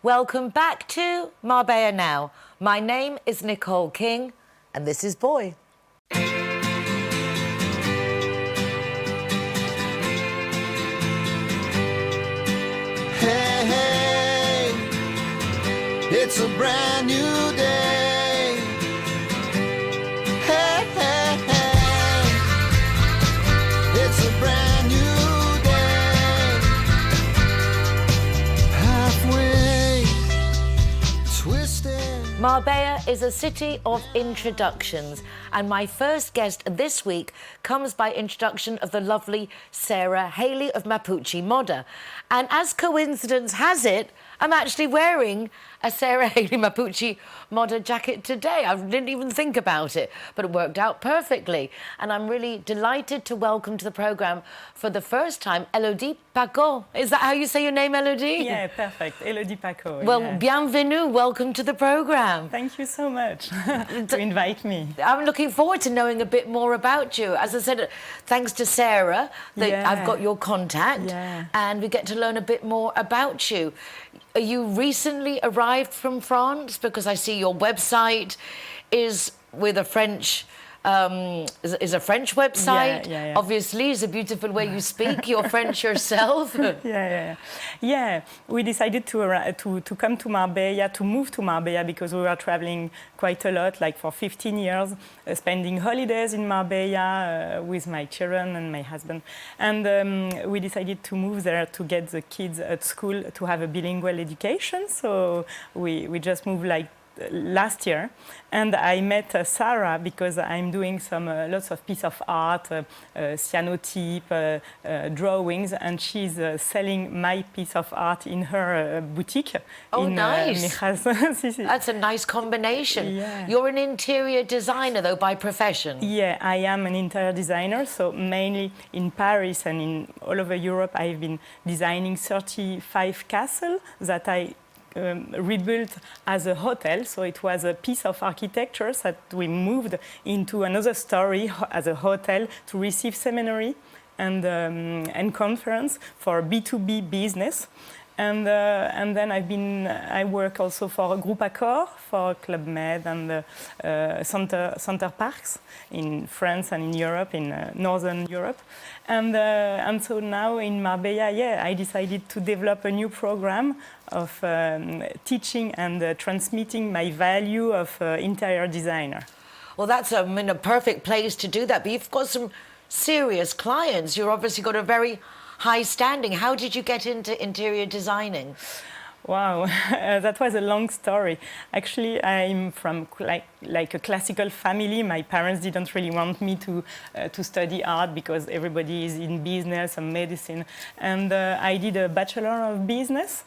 Welcome back to Marbella Now. My name is Nicole King, and this is Boy. Hey, hey, it's a brand new day. Hey, hey, hey, it's a brand new day. Halfway twisted. Marbella is a city of introductions, and my first guest this week comes by introduction of the lovely Sarah Haley of Mapuche Moda. And as coincidence has it, I'm actually wearing a Sarah Haley Mapuche Moda jacket today. I didn't even think about it, but it worked out perfectly. And I'm really delighted to welcome to the programme for the first time Elodie Paco. Is that how you say your name, Elodie? Yeah, perfect. Elodie Paco. Well, yeah. bienvenue. Welcome to the programme. Thank you so much to invite me. I'm looking forward to knowing a bit more about you. As I said, thanks to Sarah, that Yeah. I've got your contact, Yeah. and we get to learn a bit more about you. You recently arrived from France, because I see your website is with a French. Is a French website. Yeah. Obviously, it's a beautiful way you speak. You're French yourself. Yeah. We decided to come to Marbella, to move to Marbella, because we were traveling quite a lot, like for 15 years, spending holidays in Marbella with my children and my husband. And we decided to move there to get the kids at school to have a bilingual education. So we just moved like last year, and I met Sarah because I'm doing some lots of piece of art, cyanotype, drawings, and she's selling my piece of art in her boutique. Oh, in, nice! That's a nice combination. Yeah. You're an interior designer, though, by profession. Yeah, I am an interior designer, so mainly in Paris and in all over Europe. I've been designing 35 castles that I rebuilt as a hotel, so it was a piece of architecture that we moved into another story as a hotel to receive seminary and conference for B2B business. And then I work also for Groupe Accor, for Club Med and Center Parks in France and in Europe, in Northern Europe. And so now in Marbella, I decided to develop a new program of teaching and transmitting my value of interior designer. Well, that's a perfect place to do that. But you've got some serious clients. You've obviously got a very high standing. How did you get into interior designing? Wow, that was a long story. Actually, I'm from like a classical family. My parents didn't really want me to study art because everybody is in business and medicine. And I did a Bachelor of Business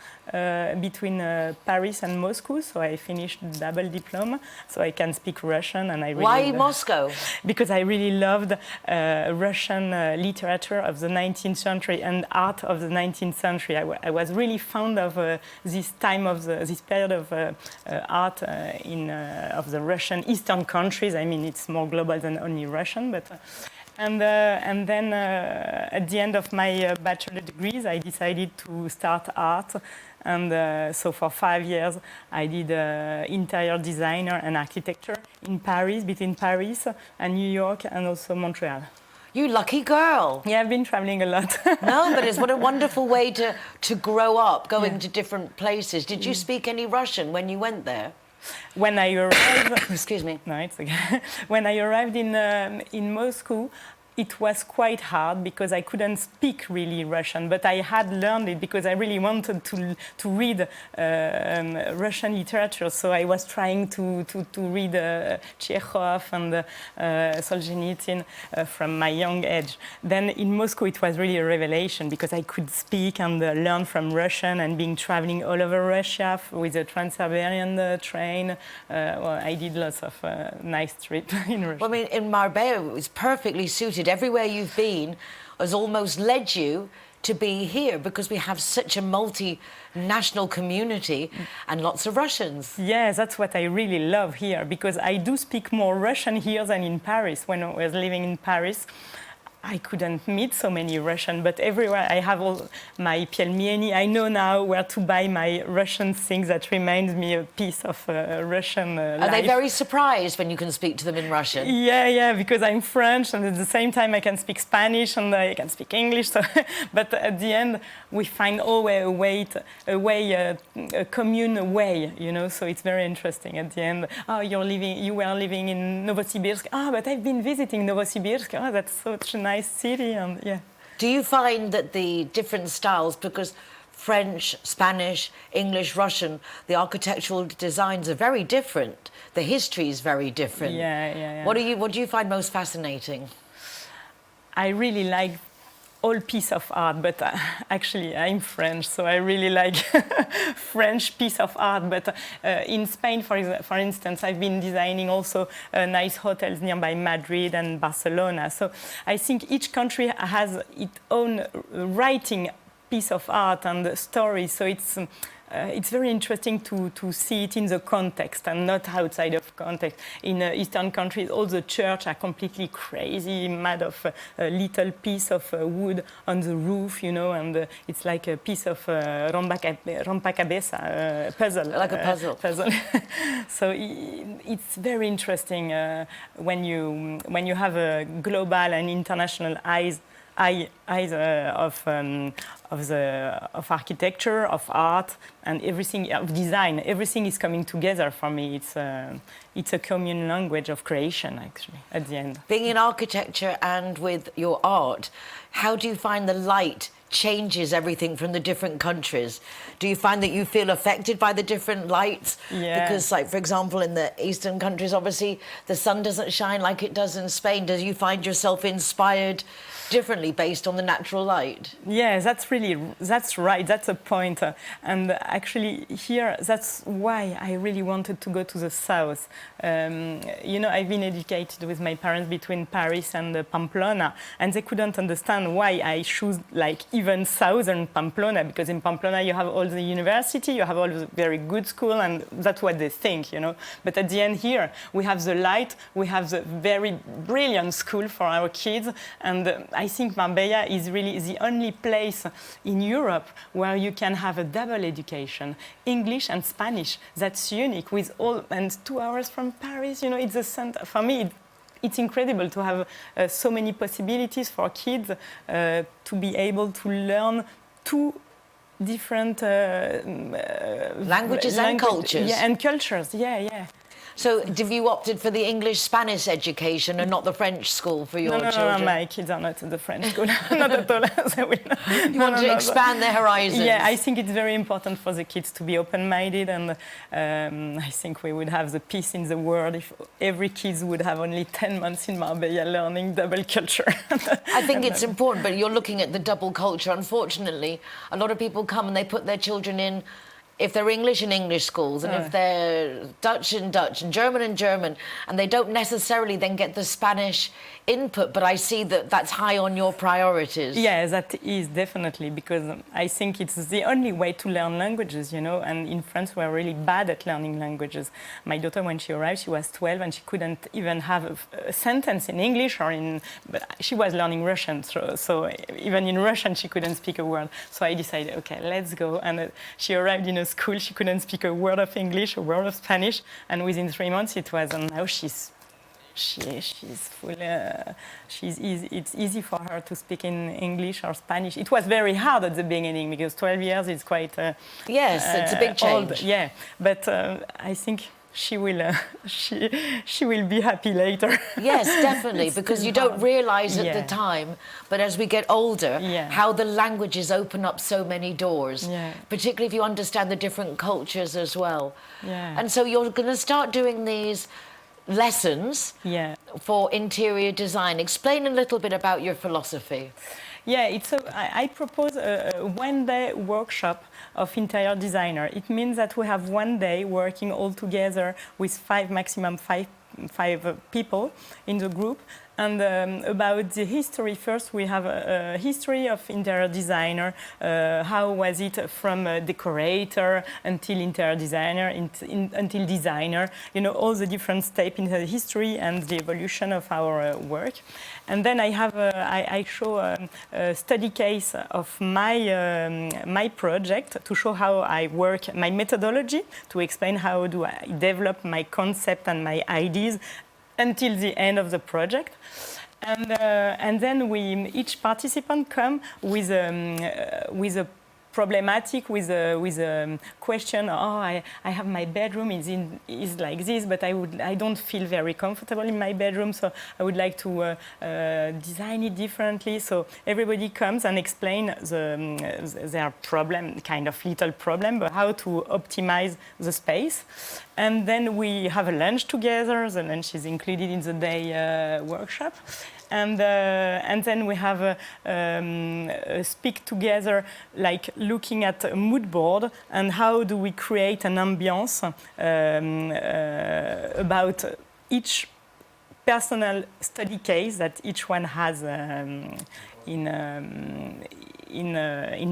between Paris and Moscow. So I finished double diploma, so I can speak Russian. And I really Why Moscow? Because I really loved Russian literature of the 19th century and art of the 19th century. I was really fond of this time of this period of art of the Russian Eastern countries. I mean, it's more global than only Russian, but. And then at the end of my bachelor degrees, I decided to start art. And so for 5 years, I did interior designer and architecture in Paris, between Paris and New York and also Montreal. You lucky girl. Yeah, I've been traveling a lot. No, but it's what a wonderful way to grow up, going to different places. Did you speak any Russian when you went there? When I arrived, excuse me. No, it's okay. When I arrived in Moscow, it was quite hard because I couldn't speak really Russian, but I had learned it because I really wanted to read Russian literature. So I was trying to read Chekhov and Solzhenitsyn from my young age. Then in Moscow, it was really a revelation because I could speak and learn from Russian, and being traveling all over Russia with a Trans-Siberian train. Well, I did lots of nice trips in Russia. Well, I mean, in Marbella, it was perfectly suited. Everywhere you've been has almost led you to be here because we have such a multinational community and lots of Russians. Yeah, that's what I really love here, because I do speak more Russian here than in Paris. When I was living in Paris, I couldn't meet so many Russian, but everywhere I have all my pelmeni. I know now where to buy my Russian things that reminds me a piece of Russian life. Are they very surprised when you can speak to them in Russian? Yeah, because I'm French, and at the same time I can speak Spanish and I can speak English. So, but at the end, we find always a commune way, you know. So it's very interesting. At the end, oh, you were living in Novosibirsk. Ah, but I've been visiting Novosibirsk. Oh, that's such a nice city, and yeah. Do you find that the different styles, because French, Spanish, English, Russian, the architectural designs are very different. The history is very different. Yeah. What do you find most fascinating? I really like all piece of art, but actually I'm French, so I really like French piece of art. But in Spain, for instance, I've been designing also nice hotels nearby Madrid and Barcelona. So I think each country has its own writing piece of art and story. So it's very interesting to see it in the context and not outside of context. In Eastern countries, all the church are completely crazy, mad of a little piece of wood on the roof, you know, and it's like a piece of rompecabezas puzzle. Like a puzzle. So it's very interesting when you have a global and international eyes of architecture, of art, and everything, of design. Everything is coming together for me. It's a common language of creation, actually, at the end. Being in architecture and with your art, how do you find the light changes everything from the different countries? Do you find that you feel affected by the different lights? Yeah. Because, like, for example, in the Eastern countries, obviously, the sun doesn't shine like it does in Spain. Do you find yourself inspired differently based on the natural light? Yeah, that's right. That's a point. And actually here, that's why I really wanted to go to the south. You know, I've been educated with my parents between Paris and Pamplona, and they couldn't understand why I choose like even southern Pamplona, because in Pamplona you have all the university, you have all the very good school, and that's what they think, you know. But at the end here, we have the light, we have the very brilliant school for our kids, and I think Marbella is really the only place in Europe where you can have a double education, English and Spanish. That's unique, with all, and 2 hours from Paris, you know, it's the center. For me, it's incredible to have so many possibilities for kids to be able to learn two different Languages and cultures. Yeah, and cultures, yeah. So have you opted for the English-Spanish education and not the French school for your children? No, my kids are not in the French school, not at all. You want to expand their horizons? Yeah, I think it's very important for the kids to be open-minded, and I think we would have the peace in the world if every kid would have only 10 months in Marbella learning double culture. I think it's important, but you're looking at the double culture. Unfortunately, a lot of people come and they put their children in, if they're English in English schools, and if they're Dutch in Dutch, and German, and they don't necessarily then get the Spanish input, but I see that that's high on your priorities. Yeah, that is definitely, because I think it's the only way to learn languages, you know, and in France we're really bad at learning languages. My daughter, when she arrived, she was 12 and she couldn't even have a sentence in English but she was learning Russian, so even in Russian she couldn't speak a word. So I decided, okay, let's go, and she arrived in a school, she couldn't speak a word of English, a word of Spanish, and within 3 months it was, and now she's full. It's easy for her to speak in English or Spanish. It was very hard at the beginning because 12 years is quite. Yes, it's a big change. Old. Yeah, but I think she will be happy later. Yes, definitely, because you don't realise at the time, but as we get older, how the languages open up so many doors, particularly if you understand the different cultures as well. Yeah. And so you're going to start doing these lessons for interior design. Explain a little bit about your philosophy. Yeah, I propose a one-day workshop of interior designer. It means that we have 1 day working all together with maximum five people in the group, And about the history, first we have a history of interior designer. How was it from decorator until interior designer, until designer? You know, all the different steps in the history and the evolution of our work. And then I have I show a study case of my project to show how I work, my methodology, to explain how do I develop my concept and my ideas until the end of the project. And then each participant come with a problematic, with a question. Oh, I have my bedroom is like this, but I don't feel very comfortable in my bedroom, so I would like to design it differently. So everybody comes and explain their problem, kind of little problem, but how to optimize the space. And then we have a lunch together. The lunch is included in the day workshop. And then we have a speak together, like looking at a mood board and how do we create an ambience about each personal study case that each one has in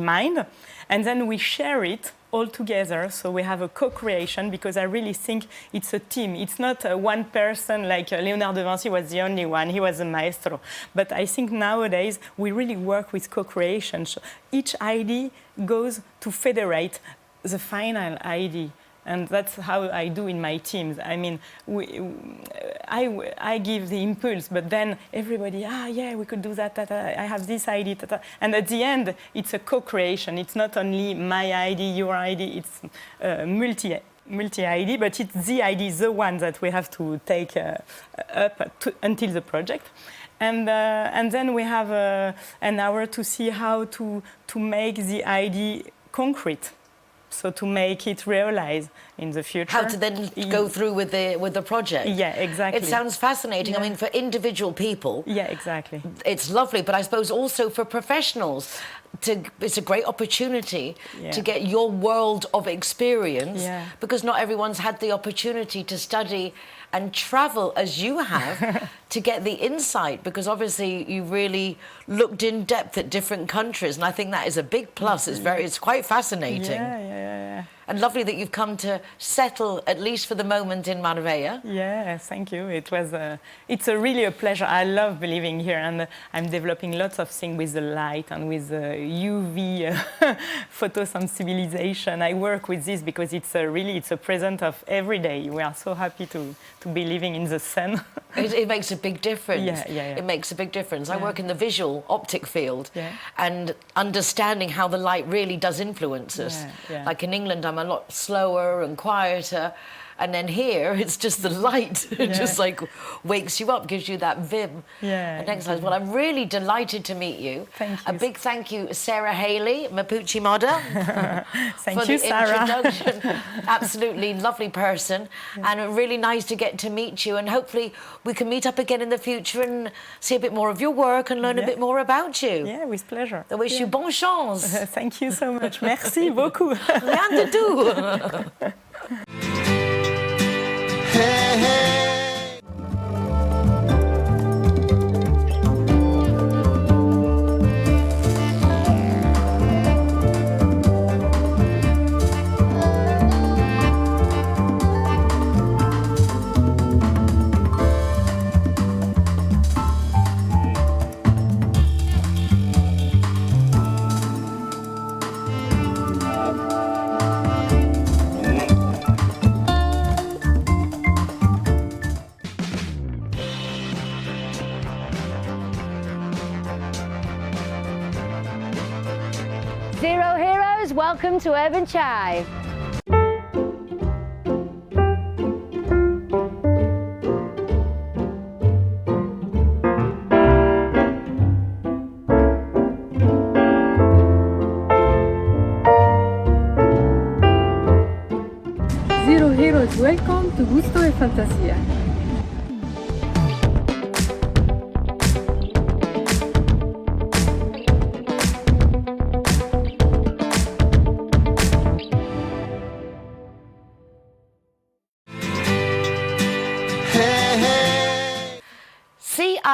mind. And then we share it all together, so we have a co-creation, because I really think it's a team. It's not one person, like Leonardo da Vinci was the only one, he was a maestro. But I think nowadays we really work with co-creation. So each idea goes to federate the final idea. And that's how I do in my teams. I mean, I give the impulse, but then everybody, yeah, we could do that, I have this idea. And at the end, it's a co-creation. It's not only my idea, your idea, it's multi-idea, but it's the idea, the one that we have to take up until the project. And then we have an hour to see how to make the idea concrete. So to make it realize in the future. How to then go through with the project. Yeah, exactly. It sounds fascinating. Yeah. I mean, for individual people. Yeah, exactly. It's lovely, but I suppose also for professionals, it's a great opportunity to get your world of experience, because not everyone's had the opportunity to study and travel as you have to get the insight, because obviously you really looked in depth at different countries, and I think that is a big plus. It's quite fascinating. Yeah. And lovely that you've come to settle, at least for the moment, in Marbella. Yeah, thank you. It's really a pleasure. I love living here, and I'm developing lots of things with the light and with UV photosensibilization. I work with this because it's a present of every day. We are so happy to be living in the sun. It makes a big difference. Yeah. It makes a big difference. I work in the visual optic field, and understanding how the light really does influence us. Like in England, I'm a lot slower and quieter, and then here it's just the light. It just like wakes you up, gives you that vim and exercise. Well, I'm really delighted to meet you. Thank you. A big thank you, Sarah Haley, Mapuche Modder, thank for you, the Sarah. introduction. Absolutely lovely person, and really nice to get to meet you, and hopefully we can meet up again in the future and see a bit more of your work and learn a bit more about you. Yeah, with pleasure. I wish you bonne chance. Thank you so much. Merci beaucoup. Rien de tout. Hey, hey. Zero Heroes, welcome to Urban Chive. Zero Heroes, welcome to Gusto e Fantasia.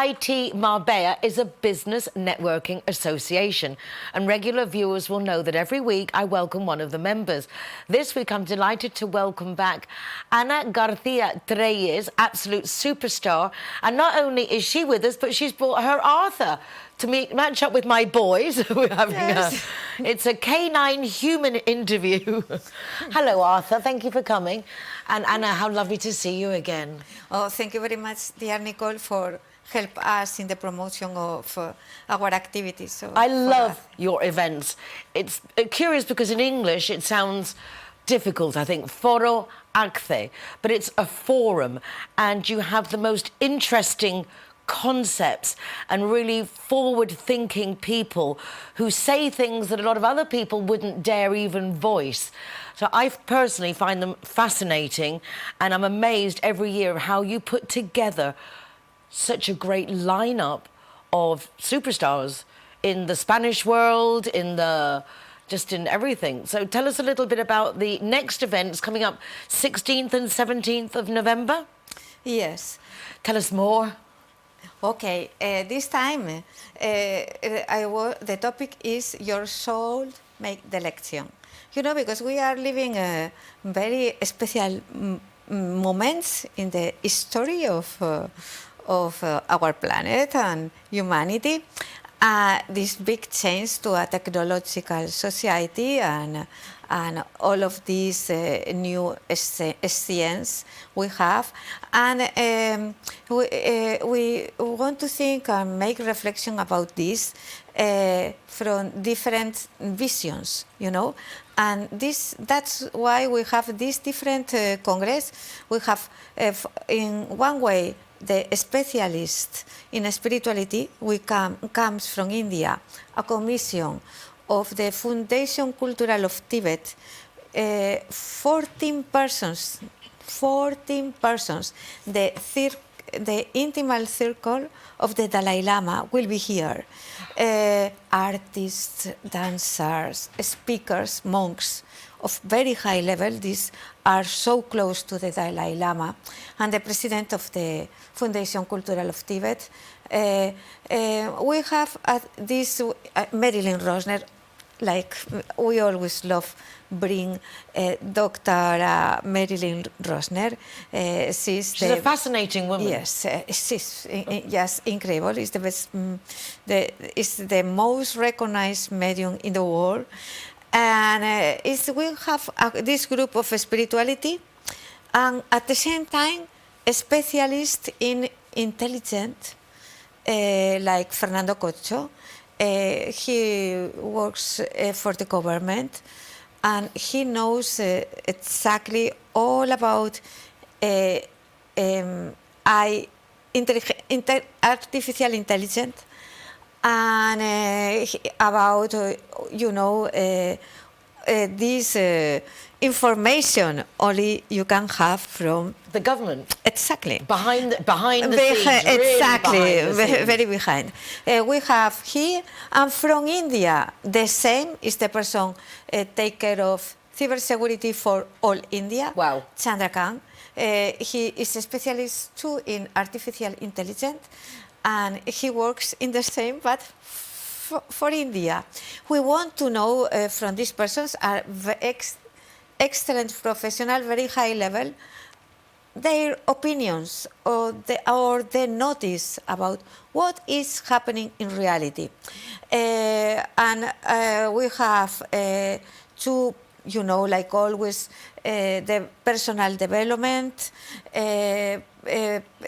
IT Marbella is a business networking association, and regular viewers will know that every week I welcome one of the members. This week I'm delighted to welcome back Ana Garcia Reyes, absolute superstar, and not only is she with us, but she's brought her Arthur to match up with my boys. We're having it's a canine human interview. Hello, Arthur. Thank you for coming. And Anna, how lovely to see you again. Oh, thank you very much, dear Nicole, for help us in the promotion of our activities. So I love your events. It's curious because in English it sounds difficult, I think, foro acte, but it's a forum, and you have the most interesting concepts and really forward-thinking people who say things that a lot of other people wouldn't dare even voice. So I personally find them fascinating, and I'm amazed every year how you put together such a great lineup of superstars in the Spanish world, just in everything. So tell us a little bit about the next events coming up 16th and 17th of November. Yes. Tell us more. Okay, this time the topic is your soul make the election. You know, because we are living very special moments in the history of our planet and humanity. This big change to a technological society and all of these new science we have, and we want to think and make reflection about this from different visions, you know, and that's why we have this different congress. We have in one way the specialist in spirituality comes from India, a commission of the Foundation Cultural of Tibet, 14 persons, the intimate circle of the Dalai Lama will be here. Artists, dancers, speakers, monks of very high level. These are so close to the Dalai Lama, and the president of the Foundation Cultural of Tibet. We have this Marilyn Rosner, like we always love bring Dr. Marilyn Rosner. She's a fascinating woman. Yes, she's just incredible. It's the best, it's the most recognized medium in the world. And we have this group of spirituality, and at the same time, a specialist in intelligence, like Fernando Cocho. He works for the government, and he knows exactly all about artificial intelligence, and about this information only you can have from the government. Exactly. Behind the scenes. Exactly, really behind the scenes. very behind. We have here, and from India, the same is the person take care of cybersecurity for all India. Wow. Chandrakant. He is a specialist too in artificial intelligence, and he works in the same, but for India. We want to know from these persons are excellent professional, very high level, their opinions or their notice about what is happening in reality. And we have two, like always, the personal development,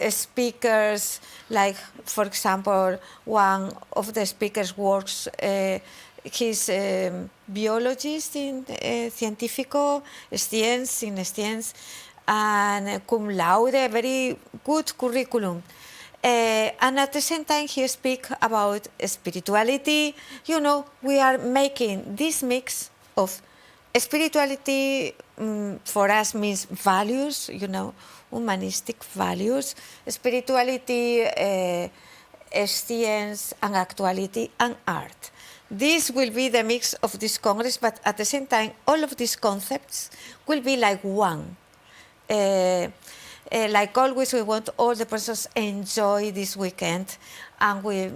speakers, like, for example, one of the speakers works, he's a biologist in Científico, Science, and cum laude, very good curriculum. And at the same time, he speaks about spirituality. We are making this mix of spirituality. For us means values, humanistic values, spirituality, science, and actuality, and art. This will be the mix of this Congress, but at the same time, all of these concepts will be like one. like always, we want all the persons enjoy this weekend, and we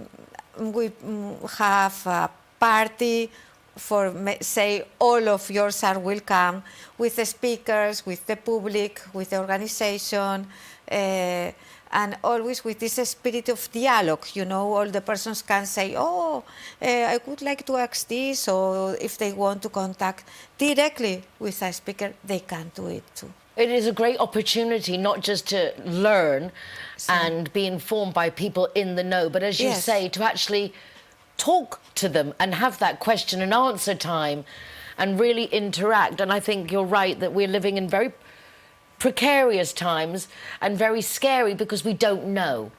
have a party for, say, all of yours are welcome, with the speakers, with the public, with the organization, and always with this spirit of dialogue. You know, all the persons can say, oh, I would like to ask this, or if they want to contact directly with a speaker, they can do it too. It is a great opportunity not just to learn and be informed by people in the know, but as you Yes. say, to actually talk to them and have that question and answer time and really interact. And I think you're right that we're living in very precarious times and very scary because we don't know.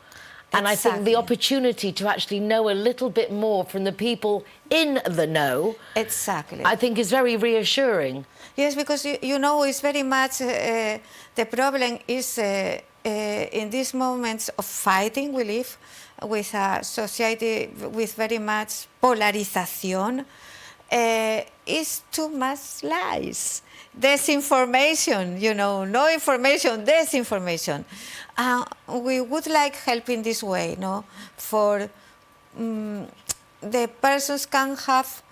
And I think the Exactly. opportunity to actually know a little bit more from the people in the know, Exactly. I think is very reassuring. Yes, because you know, it's very much the problem is in these moments of fighting we live with a society with very much polarization. Is too much lies, disinformation. You know, no information, disinformation. We would like help in this way, no, for the persons can have.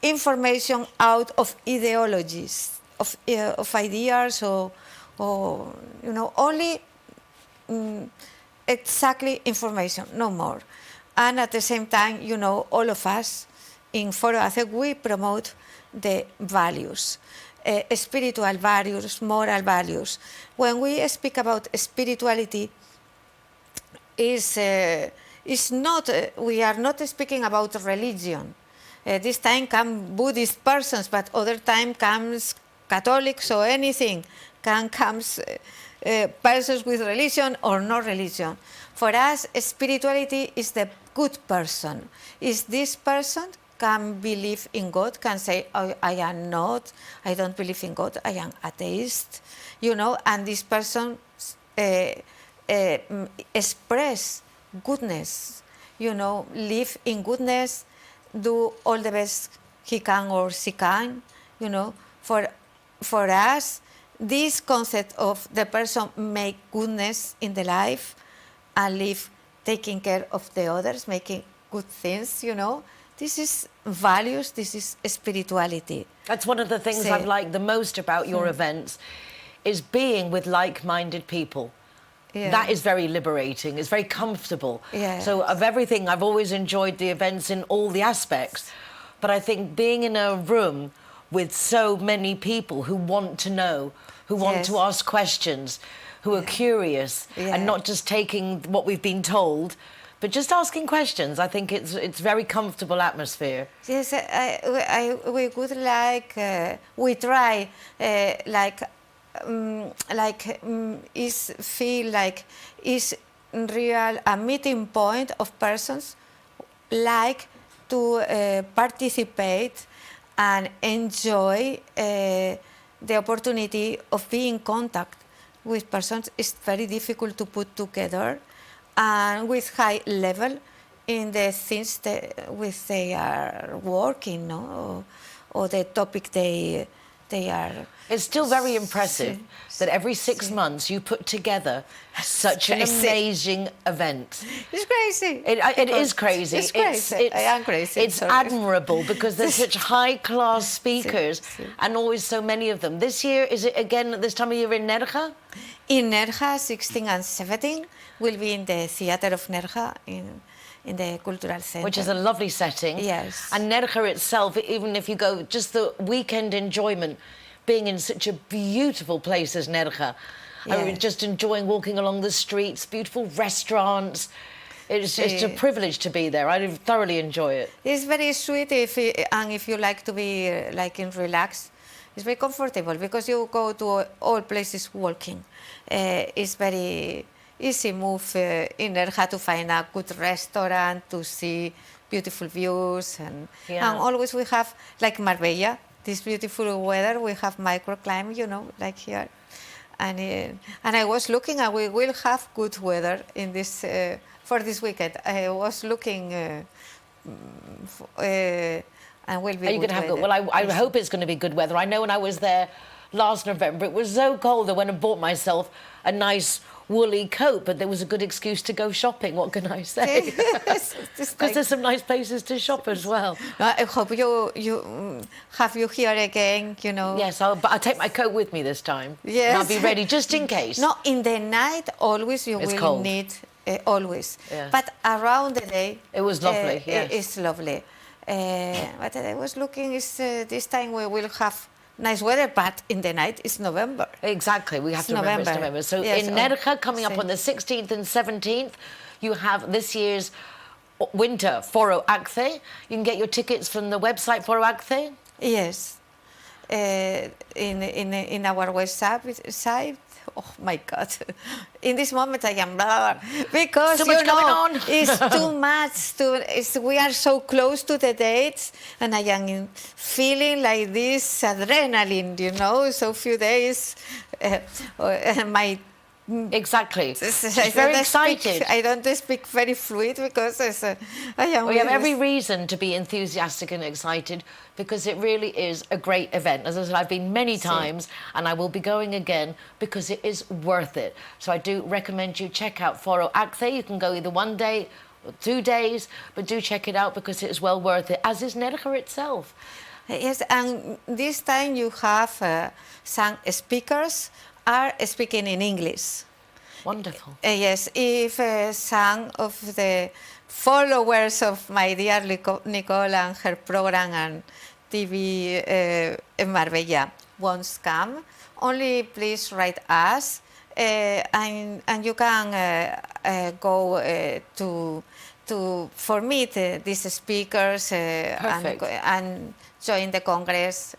Information out of ideologies, of ideas, or you know, only exactly information, no more. And at the same time, you know, all of us in Foro ACE, we promote the values, spiritual values, moral values. When we speak about spirituality, is not we are not speaking about religion. This time come Buddhist persons, but other time comes Catholics or anything. Comes persons with religion or no religion. For us, spirituality is the good person. Is this person can believe in God, can say, oh, I am not, I don't believe in God, I am atheist, you know, and this person express goodness, you know, live in goodness, do all the best he can or she can, you know. For us, this concept of the person make goodness in the life and live taking care of the others, making good things, you know. This is values, this is spirituality. That's one of the things Sí. I've liked the most about your events, is being with like-minded people. Yeah. That is very liberating. It's very comfortable. Yes. So of everything, I've always enjoyed the events in all the aspects. But I think being in a room with so many people who want to know, who want Yes. to ask questions, who are curious, Yeah. and not just taking what we've been told, but just asking questions. I think it's very comfortable atmosphere. Yes, we would like, we try, is feel like is real a meeting point of persons like to participate and enjoy the opportunity of being in contact with persons. Is very difficult to put together, and with high level in the things that with they are working, no, or the topic they are. It's still very impressive that every 6 months you put together such an Crazy. amazing event. It's crazy. It is crazy. It's crazy. I am crazy. It's sorry. admirable because there's such high-class speakers Sí. and always so many of them. This year, is it again at this time of year in Nerja? In Nerja, 16 and 17 will be in the theater of Nerja in the cultural center, Which is a lovely setting. Yes. And Nerja itself, even if you go, just the weekend enjoyment, being in such a beautiful place as Nerja. I mean, Yes. just enjoying walking along the streets, beautiful restaurants. It's a Sí. privilege to be there. I thoroughly enjoy it. It's very sweet and if you like to be like in relax, it's very comfortable because you go to all places walking. It's very easy move in Nerja to find a good restaurant, to see beautiful views, and always we have like Marbella, this beautiful weather. We have microclimate, you know, like here. And I was looking, and we will have good weather in this for this weekend. I was looking, and will be. Are you going to have good? Well, I hope it's going to be good weather. I know when I was there last November. It was so cold I went and bought myself a nice woolly coat, but there was a good excuse to go shopping. What can I say? Because there's some nice places to shop as well. I hope you have you here again, you know. Yes, but I'll take my coat with me this time. Yes. And I'll be ready just in case. No, in the night always you It's will cold. need always. Yeah. But around the day It was lovely, yes. It's lovely. But I was looking, this time we will have nice weather, but in the night it's November. Exactly, we have It's to remember it's November. November. So Yes, in Nerja, coming up sí. on the 16th and 17th, you have this year's winter Foro Acce. You can get your tickets from the website Foro Acce. Yes. In our website. Oh my God! In this moment I am blah, blah, because So much going on. It's too much. We are so close to the dates, and I am feeling like this adrenaline. You know, so few days. My Exactly. I She's very don't excited. I don't speak very fluid because I am. We have with every this- reason to be enthusiastic and excited because it really is a great event. As I said, I've been many times and I will be going again because it is worth it. So I do recommend you check out Foro Acce. You can go either one day or 2 days, but do check it out because it is well worth it, as is Nerja itself. Yes, and this time you have some speakers are speaking in English. Wonderful. Yes, if some of the followers of my dear Nicole and her program and TV in Marbella won't come, only please write us and you can go for meet these speakers and join the Congress.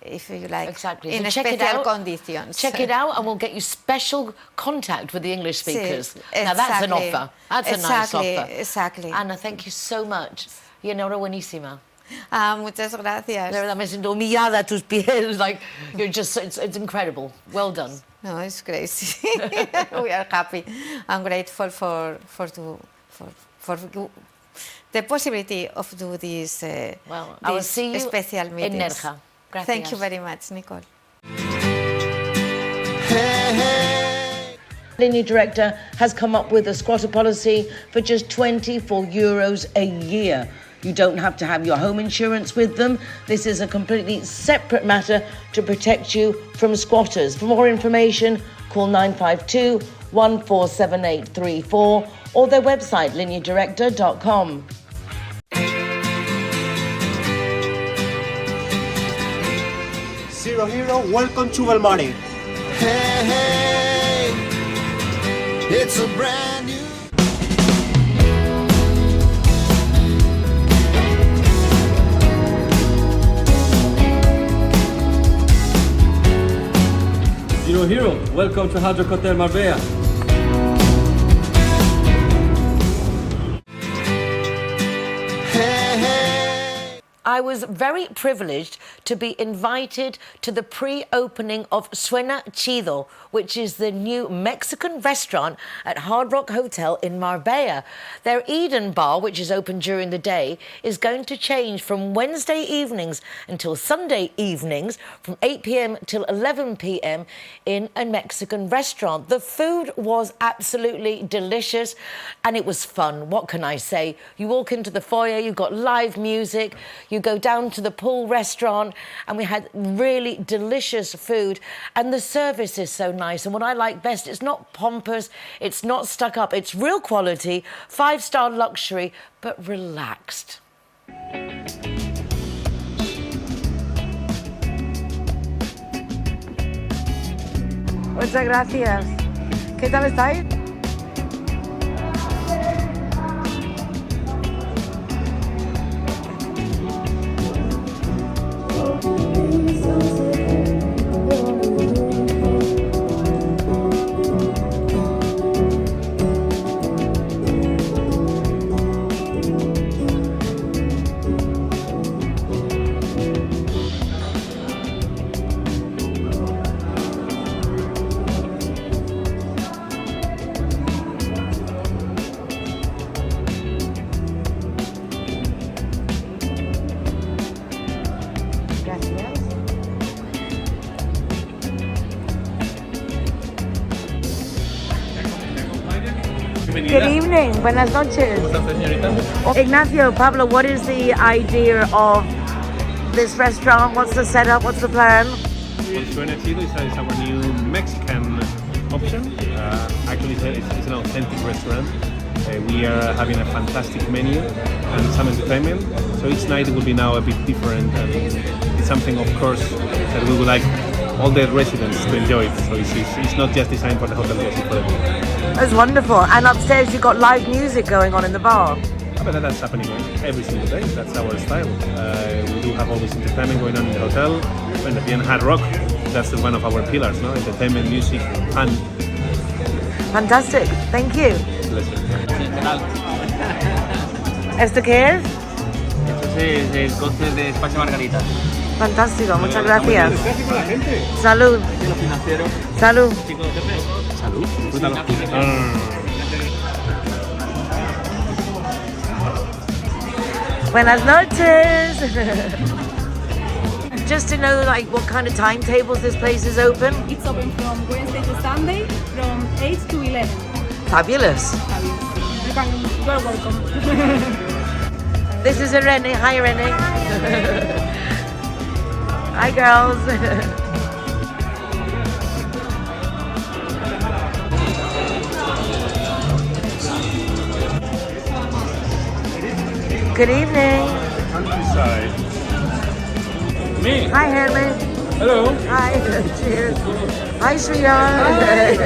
If you like, Exactly. in So check it special out. conditions. Check it out and we'll get you special contact with the English speakers. Sí, Now that's an exactly. offer. That's a nice Exactly, offer. exactly. Anna, thank you so much. Y enhorabuena buenísima. Muchas gracias. De verdad me siento humillada a tus pies. Like, you're just, it's incredible. Well done. No, it's crazy. We are happy. I'm grateful for the possibility of do this, Well, I will these see you special in meetings. Nerja. Gracias. Thank you very much, Nicole. Linear Director has come up with a squatter policy for just €24 a year. You don't have to have your home insurance with them. This is a completely separate matter to protect you from squatters. For more information, call 952 147834 or their website, lineardirector.com. Zero Hero, welcome to Belmonte. Hey, hey, it's a brand new. Zero Hero, welcome to Hard Rock Hotel Marbella. Hey, hey. I was very privileged to be invited to the pre-opening of Suena Chido, which is the new Mexican restaurant at Hard Rock Hotel in Marbella. Their Eden bar, which is open during the day, is going to change from Wednesday evenings until Sunday evenings from 8 p.m. till 11 p.m. in a Mexican restaurant. The food was absolutely delicious and it was fun. What can I say? You walk into the foyer, you've got live music, you go down to the pool restaurant, and we had really delicious food, and the service is so nice. And what I like best, it's not pompous, it's not stuck up, it's real quality, 5-star luxury, but relaxed. Muchas gracias. ¿Qué tal estáis? Good evening. Buenas noches. Ignacio, Pablo, what is the idea of this restaurant? What's the setup? What's the plan? Conocido is our new Mexican option. Actually, it's an authentic restaurant. We are having a fantastic menu and some entertainment. So each night it will be now a bit different, and it's something, of course, that we would like all the residents to enjoy it. So it's not just designed for the hotel guests, it's for everyone. That's wonderful. And upstairs you've got live music going on in the bar. But that's happening every single day. That's our style. We do have always entertainment going on in the hotel. And at the end, hard rock. That's one of our pillars, no? Entertainment, music, fun. Fantastic. Thank you. ¿Esto qué es? Esto es el cóctel de despacho Margarita. Fantástico. Muchas gracias. Salud. Salud. Salud. Buenas noches. Just to know, like, what kind of timetables this place is open. It's open from Wednesday to Sunday from 8 to 11. Fabulous. You're welcome. This is Irene. Hi, Irene. Hi, girls. Good evening. Countryside. Me. Hi, Herman. Hello. Hi. Cheers. Hi, sweetheart.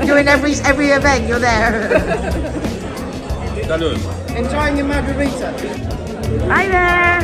You're in every event. You're there. Salud. Enjoying your margarita. Hi there.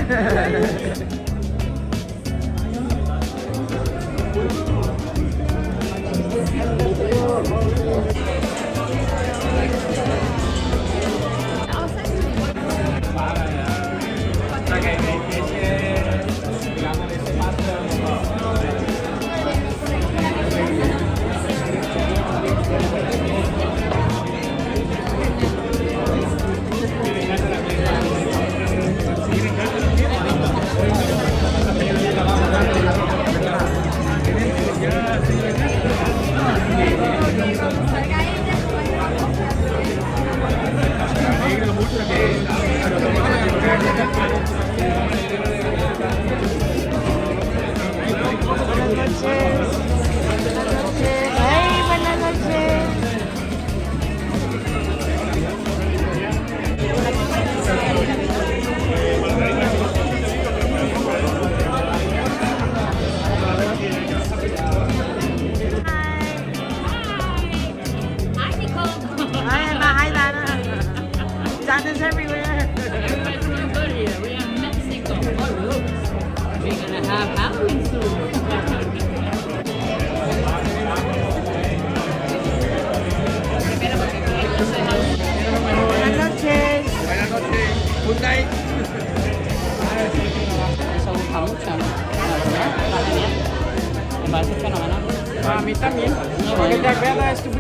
A mí también, porque te acuerdas tu...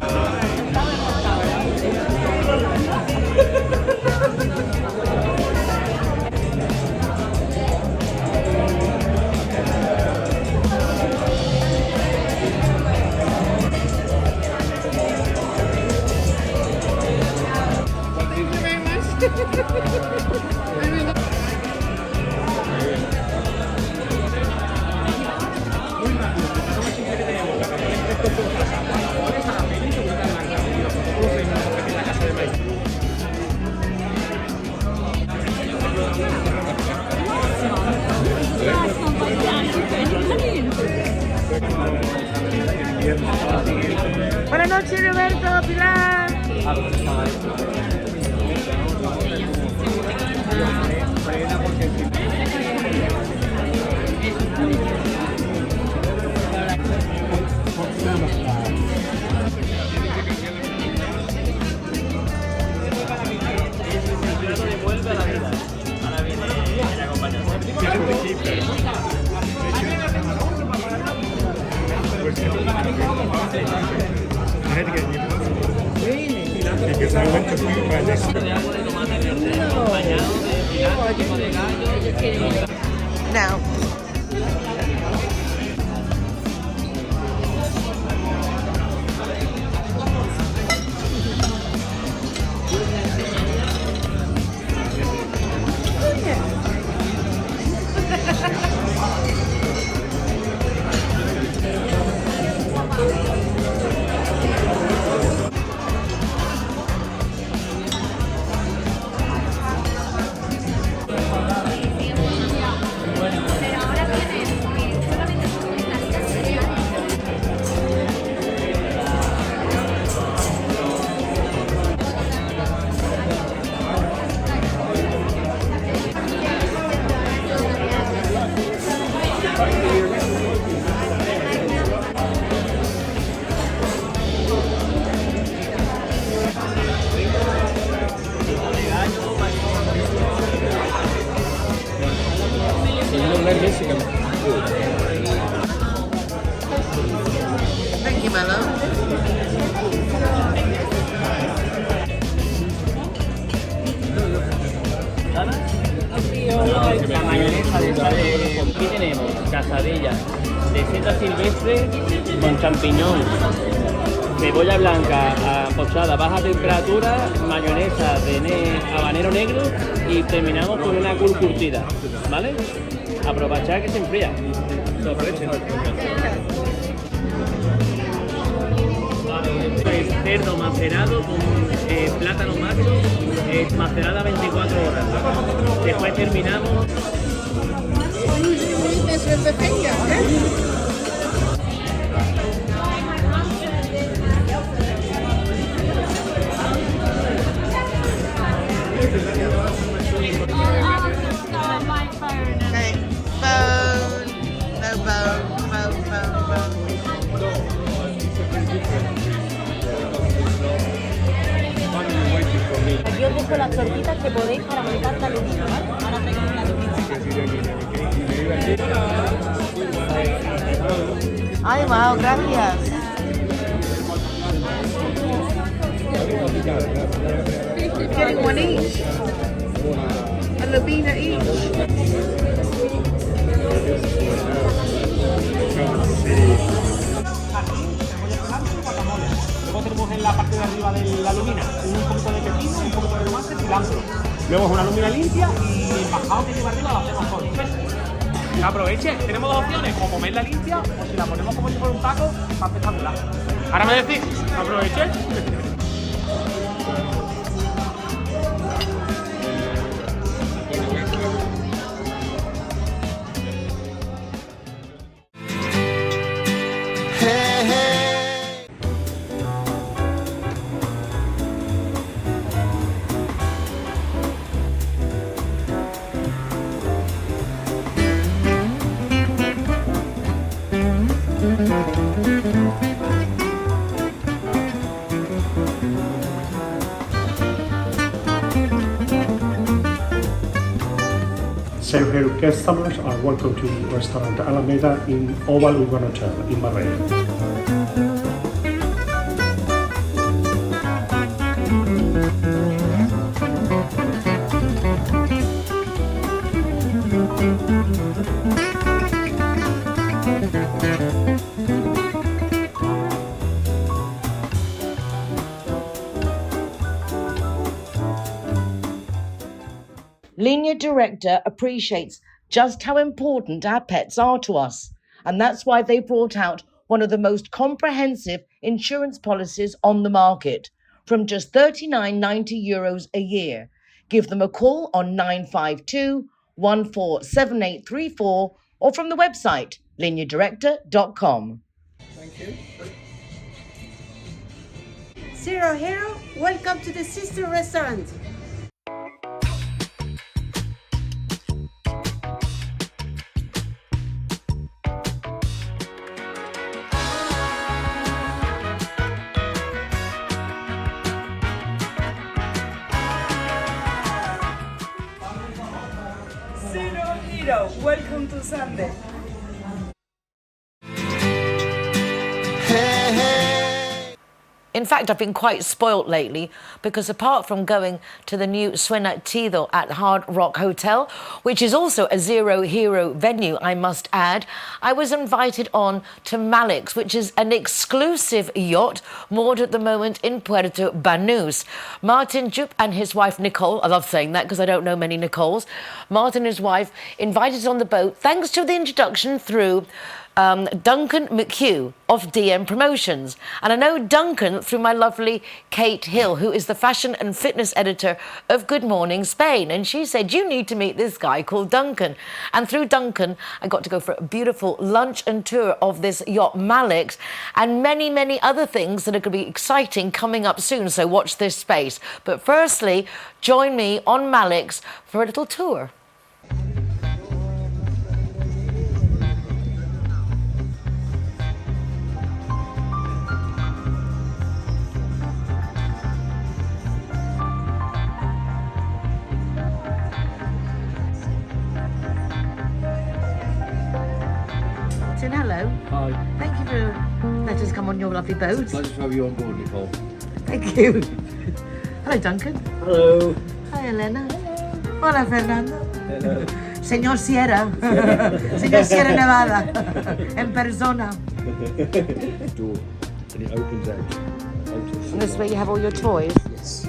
Buenas noches, Roberto, Pilar. Now. Marbella. La mayonesa de esta de... Aquí tenemos casadilla de seta silvestre con champiñón, cebolla blanca pochada a baja temperatura, mayonesa de habanero negro y terminamos con una curtida, ¿vale? Aprovechar que se enfría. Es cerdo macerado con plátano macho, macerada 24 horas. Después terminamos. Yo os dejo las tortitas que podéis para montar la lubina, ¿vale? Ahora traigo la lubina. Ay, wow, gracias. Getting one each. A lubina each. Luego tenemos en la parte de arriba de la lumina un poquito de pepino, un poquito de tomate y cilantro. Luego es una lumina limpia y el bajado que lleva arriba lo hacemos con queso. Aproveche, tenemos dos opciones, o comerla limpia o si la ponemos como si fuera un taco, va espectacular. Ahora me decís, aproveche. Zero Hero customers are welcome to Restaurant Alameda in Oval Urban Hotel in Marbella. Linear Director appreciates just how important our pets are to us, and that's why they brought out one of the most comprehensive insurance policies on the market from just €39.90 a year. Give them a call on 952 147834 or from the website lineardirector.com. Thank you. Zero Hero, welcome to the sister restaurant. Zero Hero, welcome to Sunday. In fact, I've been quite spoilt lately because apart from going to the new Suena Tido at Hard Rock Hotel, which is also a Zero Hero venue, I must add, I was invited on to Malik's, which is an exclusive yacht moored at the moment in Puerto Banús. Martin Jupp and his wife Nicole, I love saying that because I don't know many Nicoles, Martin and his wife invited us on the boat thanks to the introduction through Duncan McHugh of DM Promotions. And I know Duncan through my lovely Kate Hill, who is the fashion and fitness editor of Good Morning Spain. And she said, you need to meet this guy called Duncan. And through Duncan, I got to go for a beautiful lunch and tour of this yacht Malik's and many, many other things that are going to be exciting coming up soon. So watch this space. But firstly, join me on Malik's for a little tour. Hello. Hi. Thank you for letting us come on your lovely boat. It's a pleasure to have you on board, Nicole. Thank you. Hello, Duncan. Hello. Hi, Elena. Hola, Fernando. Hello. Señor Sierra. Señor Sierra Nevada. En persona. Door, and it opens out. And this is where you have all your toys? Yes.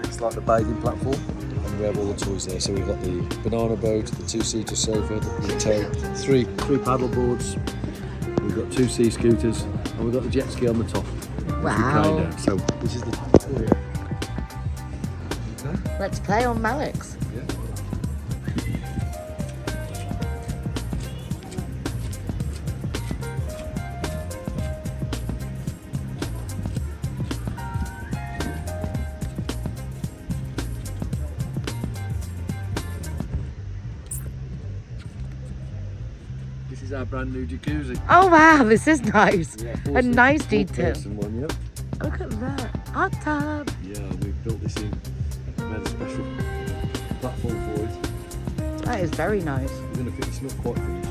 It's like the bathing platform, and we have all the toys there. So we've got the banana boat, the two-seater sofa, the tow, three paddle boards. We've got 2 sea scooters, and we've got the jet ski on the top. Wow. So this is the toy. Okay. Let's play on Malik's. Yeah. This is our brand new jacuzzi. Oh wow, this is nice. Yeah, A nice detail. four-person one, yeah. Look at that. Hot tub. Yeah, we've built this in. Made a special platform for it. That is very nice. We're going to fit. It's not quite finished.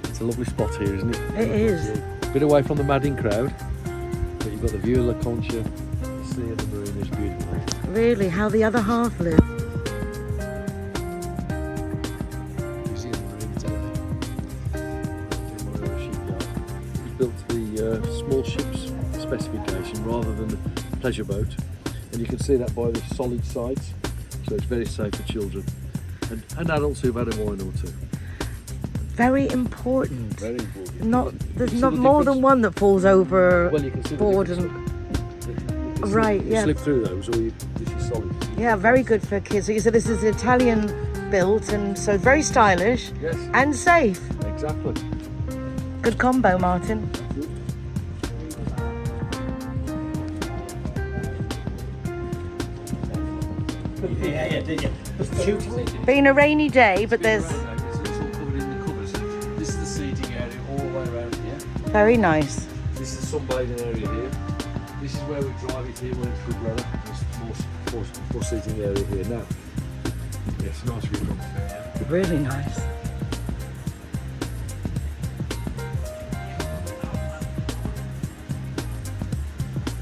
It's a lovely spot here, isn't it? It is. A bit away from the madding crowd, but you've got the view of La Concha, the sea and the marina is beautiful. Really, how the other half live. Museum Marine today. Marbella shipyard. We built the small ships specification rather than the pleasure boat, and you can see that by the solid sides, so it's very safe for children and adults who've had a wine or two. Very important. Very important. There's You see not the more difference? than one that falls over Well, you can see the board difference. and right, You yeah. slip through those, or this is solid. yeah, very good for kids. So you said this is Italian built and so very stylish Yes. and safe. Exactly. Good combo, Martin. Been a rainy day, but there's It's all covered in the covers. This is the seating area all the way around here. very nice. This is the sunbathing area here. This is where we drive it here when it's good weather. There's more seating area here now. Yes, nice view. Really nice.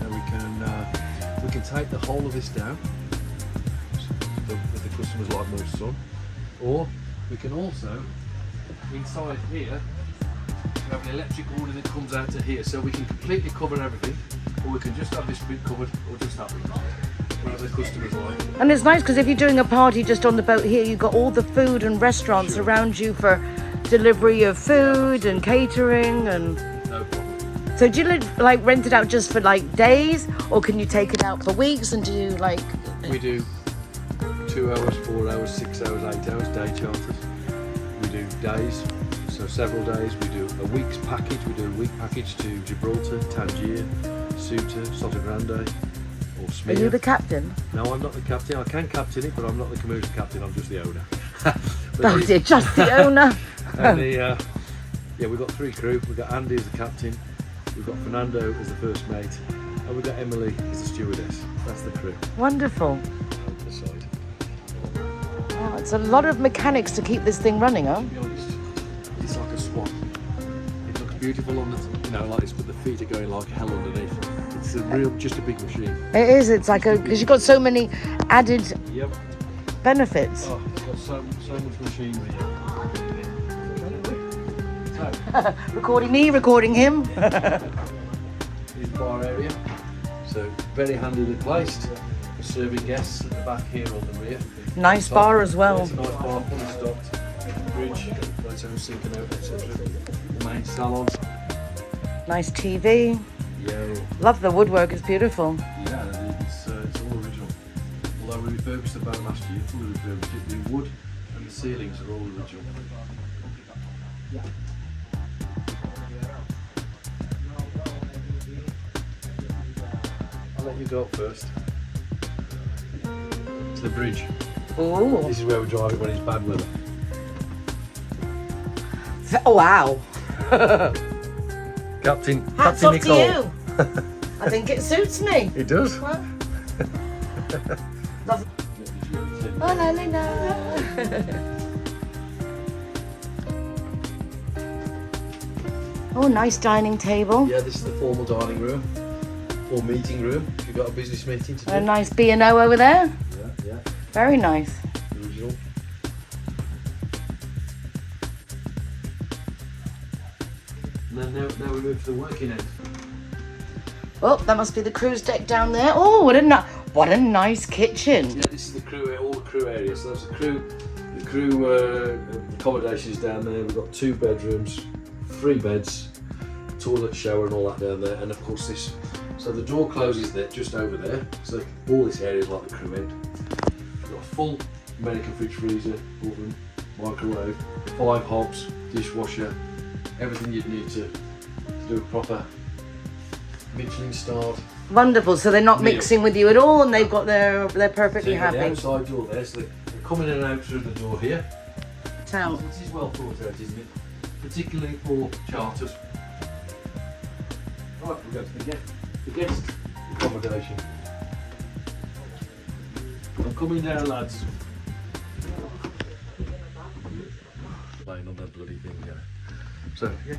And we can take the whole of this down with the customers like my son, or we can also inside here we have an electric order that comes out to here, so we can completely cover everything, or we can just have this bit covered, or just have it. Whatever the customers like. And it's nice because if you're doing a party just on the boat here, you've got all the food and restaurants around you for delivery of food and catering and... No problem. So do you like rent it out just for like days, or can you take it out for weeks and do you like... We do 2 hours, 4 hours, 6 hours, 8 hours day charters. We do days, so several days. We do a week's package. We do a week package to Gibraltar, Tangier, Ceuta, Sotogrande, or Smyrna. Are you the captain? No, I'm not the captain. I can captain it, but I'm not the commercial captain. I'm just the owner. Oh, you're just the owner. And yeah, we've got 3 crew. We've got Andy as the captain. We've got Fernando as the first mate, and we've got Emily as the stewardess. That's the crew. Wonderful. On the side. Wow, it's a lot of mechanics to keep this thing running, huh? To be honest, it's like a swan. It looks beautiful on the, like this, but the feet are going like hell underneath. It's just a big machine. It is. It's like because you've got so many added Yep. benefits. Oh, it's got so much machinery. Recording me, recording him. Here's the bar area. So very handily placed for serving guests at the back here or the rear. Nice bar as well. It's a nice bar, fully stocked. Bridge, got its own sink and out, etc. The main salon. Nice TV. Yeah. Love the woodwork. It's beautiful. Yeah, it's all original. Although we refurbished the boat last year, fully refurbished it. The wood and the ceilings are all original. I'll let you go up first. To the bridge. Ooh. This is where we drive it when it's bad weather. Oh, wow. Captain Hats off to you. I think it suits me. It does. Love. Oh, la, la, la. Oh, nice dining table. Yeah, this is the formal dining room or meeting room. If you've got a business meeting to do. A nice B&O over there. Yeah. Very nice. Original. And then now we move to the working end. Oh, that must be the cruise deck down there. Oh, what a nice kitchen. Yeah, this is the crew, all the crew area. So that's the crew accommodations down there. We've got 2 bedrooms, 3 beds, toilet, shower, and all that down there. And of course this. So the door closes there, just over there. So all this area is like the crew end. We've got a full American fridge, freezer, oven, microwave, 5 hobs, dishwasher, everything you'd need to do a proper Michelin-starred. Wonderful. So they're not meal. mixing with you at all, and they're perfectly So you've got happy. the outside door there, so they're coming in and out through the door here. Tell. This is well thought out, isn't it? Particularly for charters. Right, we go to the guest accommodation. I'm coming down, lads. Playing on that bloody thing, yeah. So, yeah,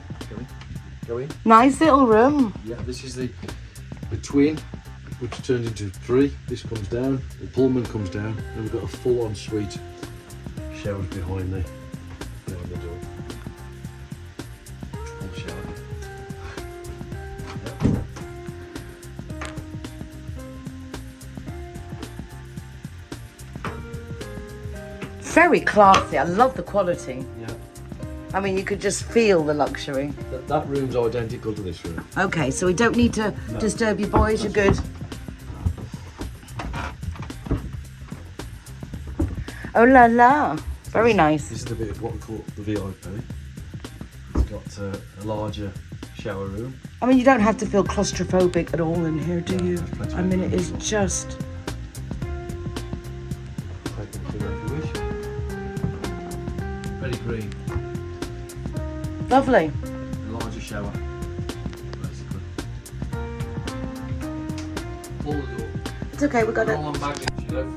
go in. Nice little room. Yeah, this is the twin, which turns into 3. This comes down, the Pullman comes down, and we've got a full ensuite showers behind the door. Full shower. Yeah. Very classy. I love the quality. Yeah. I mean, you could just feel the luxury. That room's identical to this room. Okay, so we don't need to disturb you boys. You're good. Oh la la. Very nice. This is the bit of what we call the VIP. It's got a larger shower room. I mean, you don't have to feel claustrophobic at all in here, do you? I mean, it is just... Take anything if you wish. Very green. Lovely. A larger shower, basically. All the door. It's okay, we got it. All on baggage, you know.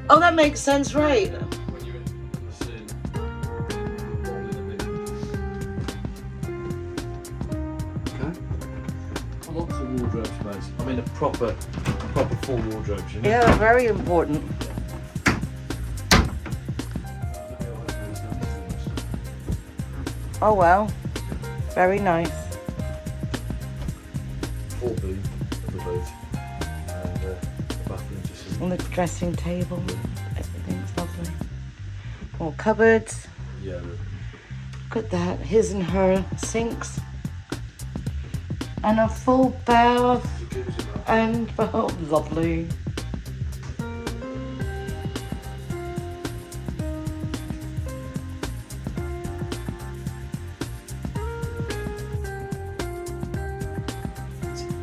Oh, that makes sense, right? When you're in the scene, roll in a bit. Okay. Lots of wardrobe space. I mean, a proper full wardrobe, you know. Yeah, very important. Oh, wow. Very nice. 4B at the boat. And the bathroom just On the dressing table. Everything's lovely. More cupboards. yeah. Look at that. His and her sinks. And a full bath. And, oh, lovely.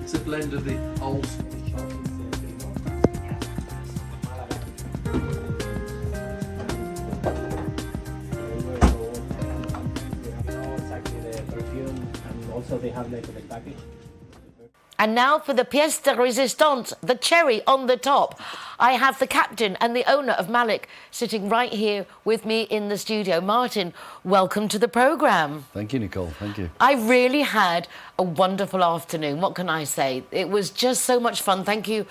It's a blend of the old Also, they have like the package. And now for the pièce de résistance, the cherry on the top. I have the captain and the owner of Malik sitting right here with me in the studio. Martin, welcome to the programme. Thank you, Nicole. Thank you. I really had a wonderful afternoon. What can I say? It was just so much fun. Thank you,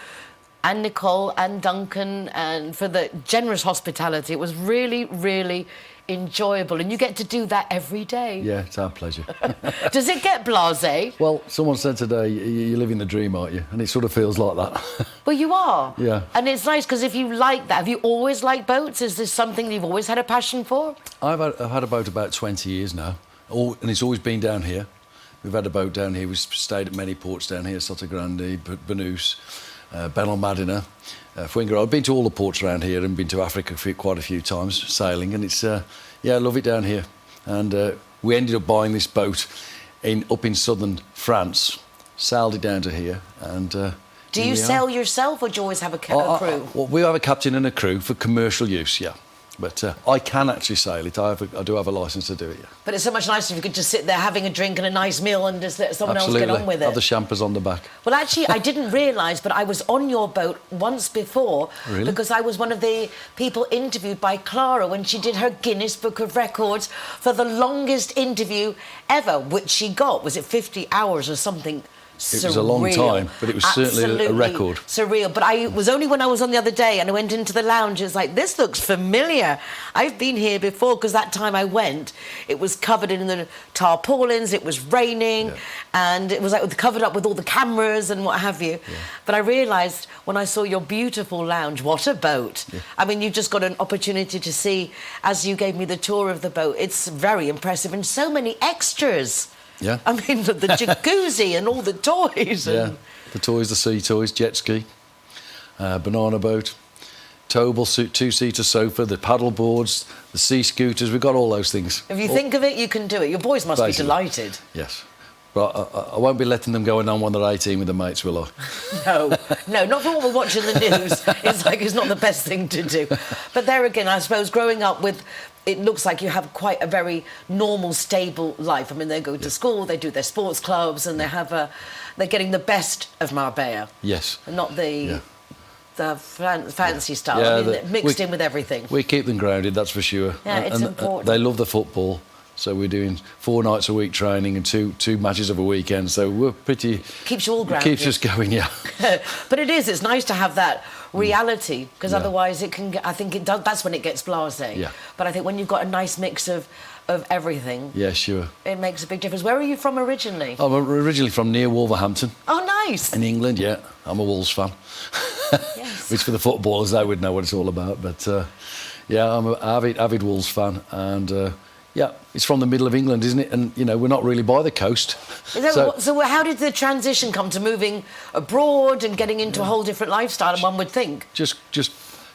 and Nicole and Duncan, and for the generous hospitality. It was really, really enjoyable, and you get to do that every day. Yeah, it's our pleasure. Does it get blasé? Well, someone said today, you're living the dream, aren't you? And it sort of feels like that. Well, you are. Yeah. And it's nice because if you like that, have you always liked boats? Is this something you've always had a passion for? I've had a boat about 20 years now, and it's always been down here. We've had a boat down here. We've stayed at many ports down here, Sotogrande, Banús, Benalmadena, Fuengirola. I've been to all the ports around here and been to Africa quite a few times sailing, and it's yeah, I love it down here. And we ended up buying this boat up in southern France, sailed it down to here, and do you sail yourself, or do you always have a crew? Well, we have a captain and a crew for commercial use, yeah. But I can actually sail it. I do have a licence to do it, yeah. But it's so much nicer if you could just sit there having a drink and a nice meal and just let someone else get on with it. Have the champers on the back. Well, actually, I didn't realise, but I was on your boat once before. Really? Because I was one of the people interviewed by Clara when she did her Guinness Book of Records for the longest interview ever, which she got. Was it 50 hours or something? It was a long time, but it was certainly a record. Surreal. But it was only when I was on the other day and I went into the lounge, it's like, this looks familiar. I've been here before, because that time I went, it was covered in the tarpaulins, it was raining, and it was like covered up with all the cameras and what have you. Yeah. But I realised when I saw your beautiful lounge, what a boat. Yeah. I mean, you just got an opportunity to see, as you gave me the tour of the boat, it's very impressive, and so many extras. Yeah. I mean, the jacuzzi and all the toys. Yeah, the toys, the sea toys, jet ski, banana boat, towable, two-seater sofa, the paddle boards, the sea scooters. We've got all those things. If you think of it, you can do it. Your boys must be delighted. Yes. But I won't be letting them go on when they're 18 with their mates, will I? No, not for what we're watching the news. It's not the best thing to do. But there again, I suppose, growing up with... It looks like you have quite a very normal, stable life. I mean, they go to school, they do their sports clubs, and they're getting the best of Marbella. Yes. And not the fancy stuff. Yeah, I mean, mixed in with everything. We keep them grounded, that's for sure. Yeah, it's important. They love the football. So we're doing 4 nights a week training and two matches of a weekend. So we're pretty... Keeps you all grounded. Keeps us going, yeah. But it's nice to have that reality, because otherwise it can... I think it does, that's when it gets blasé. Yeah. But I think when you've got a nice mix of everything... Yeah, sure. It makes a big difference. Where are you from originally? I'm originally from near Wolverhampton. Oh, nice. In England, yeah. I'm a Wolves fan. Yes. Which for the footballers, they would know what it's all about. But, yeah, I'm an avid Wolves fan, and... yeah, it's from the middle of England, isn't it? And, we're not really by the coast. So how did the transition come to moving abroad and getting into a whole different lifestyle, one would think? Just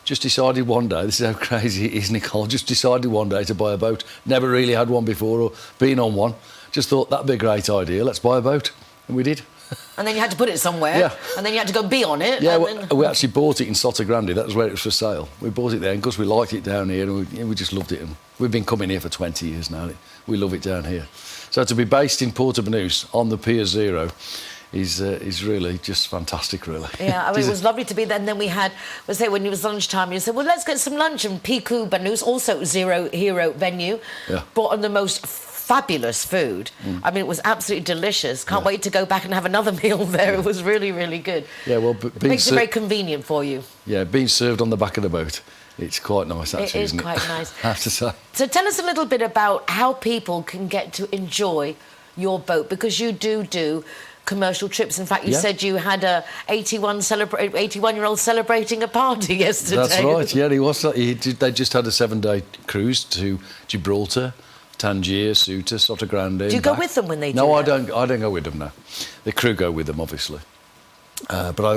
decided one day, this is how crazy it is, Nicole, just decided one day to buy a boat. Never really had one before or been on one. Just thought that'd be a great idea, let's buy a boat. And we did. And then you had to put it somewhere. Yeah. And then you had to go be on it. Yeah, we actually bought it in Sotogrande. That was where it was for sale. We bought it there because we liked it down here, and we just loved it. And we've been coming here for 20 years now. We love it down here. So to be based in Portobello on the Pier Zero is really just fantastic, really. Yeah, I mean, it was lovely to be there. And then we had, when it was lunchtime, you said, well, let's get some lunch. And Piku Banús, also Zero Hero venue, brought on the most fabulous food. I mean, it was absolutely delicious. Can't wait to go back and have another meal there. It was really, really good. Yeah, well, it makes it very convenient for you. Yeah, being served on the back of the boat, it's quite nice, actually, isn't it? It is quite nice. I have to say. So tell us a little bit about how people can get to enjoy your boat, because you do commercial trips. In fact, you said you had a 81-year-old celebrating a party yesterday. That's right. Yeah, he was. They just had a 7-day cruise to Gibraltar, Tangier, Ceuta, Sotogrande. Do you go with them when they do No, that? I don't go with them, no. The crew go with them, obviously. But I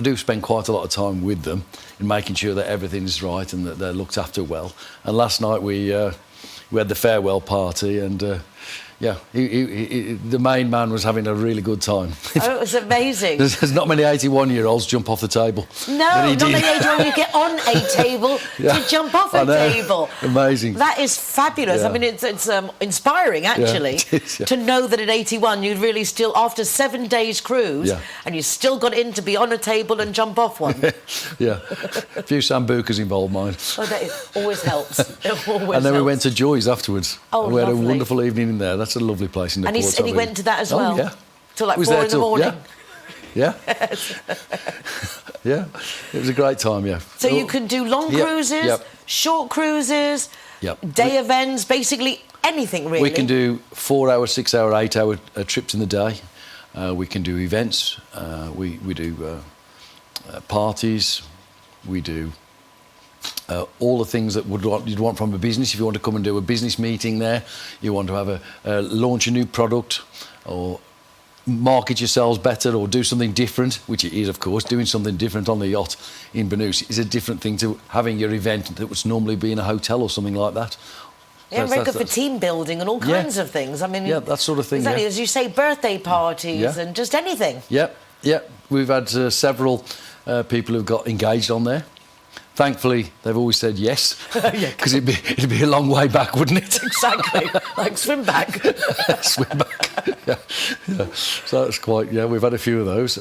do spend quite a lot of time with them in making sure that everything's right and that they're looked after well. And last night we had the farewell party, and the main man was having a really good time. Oh, it was amazing. There's not many 81-year-olds jump off the table. No, not many 81-year-olds get on a table to jump off a table. Amazing. That is fabulous. Yeah. I mean, it's inspiring, actually, to know that at 81 you really still, after 7 days cruise, and you still got in to be on a table and jump off one. Yeah. A few sambucas involved, mine. Oh, that always helps. And then we went to Joy's afterwards. Oh, we had lovely. a wonderful evening in there. That's a lovely place in the port. And he went to that as well? Oh, yeah. Till like 4 in the morning? Yeah. Yeah. It was a great time, yeah. So you can do long cruises, short cruises, day events, basically anything, really. We can do 4-hour, 6-hour, 8-hour trips in the day. We can do events. We do parties. We do... all the things that you'd want from a business. If you want to come and do a business meeting there, you want to have launch a new product, or market yourselves better, or do something different, which it is, of course. Doing something different on the yacht in Banús is a different thing to having your event that would normally be in a hotel or something like that. Yeah, very good for team building and all kinds of things. I mean, that sort of thing. Exactly, as you say, birthday parties and just anything. Yeah. We've had several people who've got engaged on there. Thankfully, they've always said yes, because it'd be a long way back, wouldn't it? Exactly, like swim back. Swim back. Yeah. So that's quite. Yeah, we've had a few of those.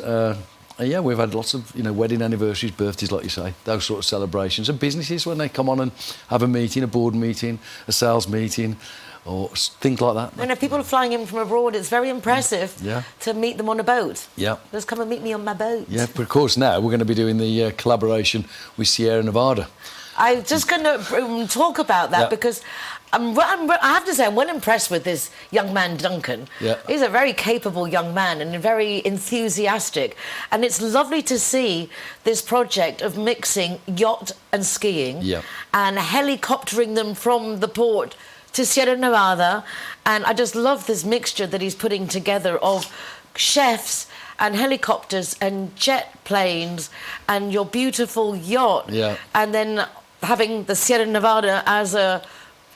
Yeah, we've had lots of wedding anniversaries, birthdays, like you say, those sort of celebrations, and businesses when they come on and have a meeting, a board meeting, a sales meeting, or things like that. And if people are flying in from abroad, it's very impressive to meet them on a boat. Yeah. Just come and meet me on my boat. Yeah, but of course now we're going to be doing the collaboration with Sierra Nevada. I'm just going to talk about that because I have to say I'm well impressed with this young man, Duncan. Yeah. He's a very capable young man and very enthusiastic. And it's lovely to see this project of mixing yacht and skiing and helicoptering them from the port to Sierra Nevada. And I just love this mixture that he's putting together of chefs and helicopters and jet planes and your beautiful yacht. Yeah. And then having the Sierra Nevada as a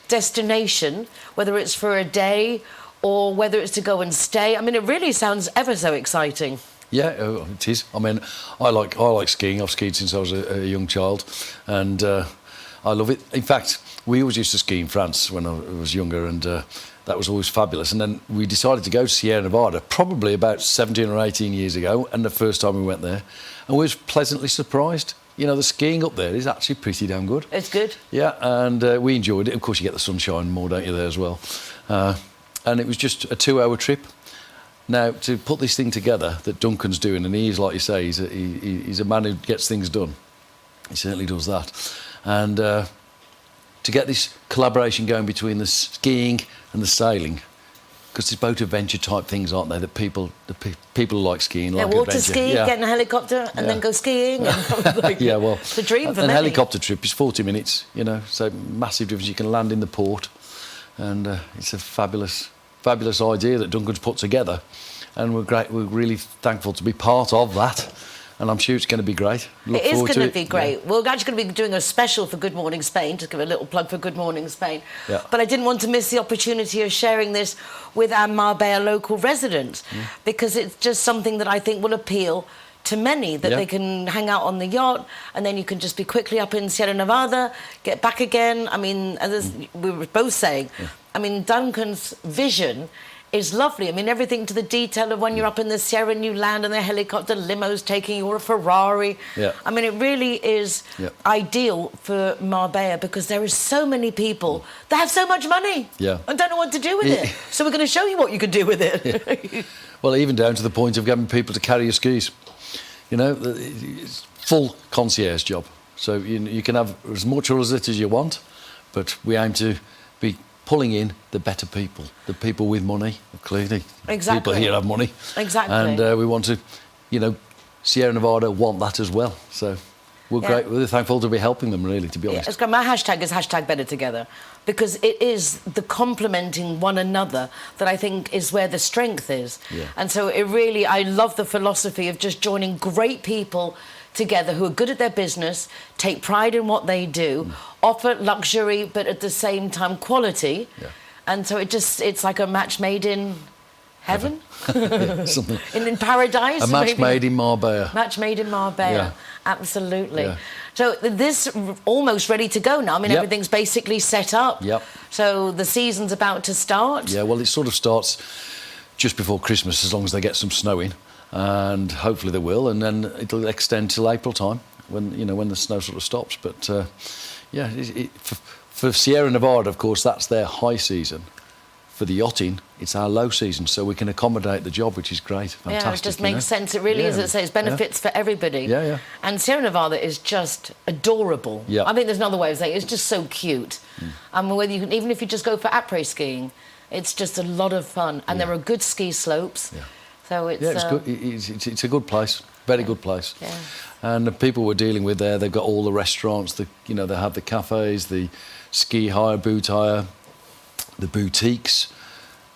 destination, whether it's for a day or whether it's to go and stay. I mean, it really sounds ever so exciting. Yeah, it is. I mean, I like skiing. I've skied since I was a young child, and I love it. In fact, we always used to ski in France when I was younger, and that was always fabulous. And then we decided to go to Sierra Nevada probably about 17 or 18 years ago, and the first time we went there, and we was pleasantly surprised. The skiing up there is actually pretty damn good. It's good. Yeah, and we enjoyed it. Of course, you get the sunshine more, don't you, there as well. And it was just a 2-hour trip. Now, to put this thing together that Duncan's doing, and he is, like you say, he's a man who gets things done. He certainly does that. And to get this collaboration going between the skiing and the sailing, because there's boat adventure type things, aren't there, that people who like skiing like water adventure. ski, get in a helicopter and then go skiing. And Yeah, well, it's a dream for a many. helicopter trip is 40 minutes, so massive difference. You can land in the port, and it's a fabulous idea that Duncan's put together, and we're really thankful to be part of that. And I'm sure it's going to be great. It is going to be great. We're actually going to be doing a special for Good Morning Spain, to give a little plug for Good Morning Spain. Yeah. But I didn't want to miss the opportunity of sharing this with our Marbella local residents, because it's just something that I think will appeal to many, that they can hang out on the yacht and then you can just be quickly up in Sierra Nevada, get back again. I mean, as we were both saying, I mean, Duncan's vision is lovely. I mean, everything to the detail of when you're up in the Sierra and you land and the helicopter limo's taking you, or a Ferrari. Yeah. I mean, it really is ideal for Marbella, because there are so many people that have so much money and don't know what to do with it. So we're going to show you what you can do with it. Well, even down to the point of getting people to carry your skis. It's full concierge job. So you can have as much or as little as you want, but we aim to be pulling in the better people, the people with money, clearly. Exactly. People here have money. Exactly. And we want to, Sierra Nevada want that as well. So we're great. We're thankful to be helping them, really, to be honest. It's great. My hashtag is #BetterTogether, because it is the complementing one another that I think is where the strength is. Yeah. And so I love the philosophy of just joining great people together who are good at their business, take pride in what they do, offer luxury, but at the same time quality. Yeah. And so it's like a match made in heaven? Something. in paradise? A match made in Marbella. Match made in Marbella. Yeah. Absolutely. Yeah. So this almost ready to go now. I mean, everything's basically set up. Yep. So the season's about to start. Yeah, well, it sort of starts just before Christmas, as long as they get some snow in, and hopefully they will, and then it'll extend till April time when the snow sort of stops. But for Sierra Nevada, of course, that's their high season. For the yachting, it's our low season, so we can accommodate the job, which is great. Fantastic. Yeah, it just makes sense. It really is. It says benefits for everybody. Yeah, yeah. And Sierra Nevada is just adorable. Yeah. I think there's another way of saying it. It's just so cute. Whether you can, even if you just go for après skiing, it's just a lot of fun. And there are good ski slopes. Yeah. So it's it's good. It's a good place. Very good place. Yeah. And the people we're dealing with there, they've got all the restaurants. They have the cafes, the ski hire, boot hire, the boutiques.